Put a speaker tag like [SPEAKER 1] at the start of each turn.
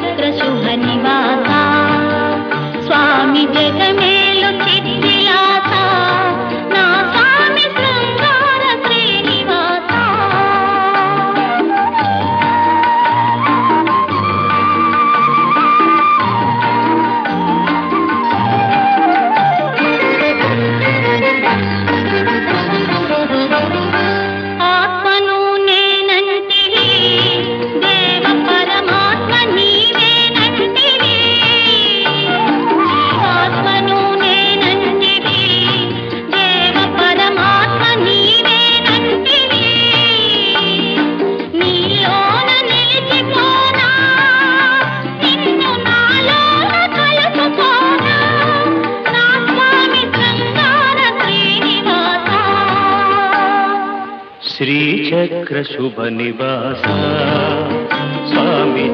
[SPEAKER 1] శ్రీచక్ర శుభ నివాస స్వామి జగమేలు చిద్విలాస నా స్వామి శృంగార శ్రీనివాస. ఆత్మను నేనంటివి దేవ పరమాత్మ నీవేనంటివి. ఆత్మను నేనంటివి దేవ పరమాత్మ నీవేనంటివి. నీలోన నిలిచిపోనా నిన్ను నాలోన కలుపుకోనా నా స్వామి శృంగార శ్రీనివాస.
[SPEAKER 2] శ్రీచక్ర శుభ నివాస స్వామి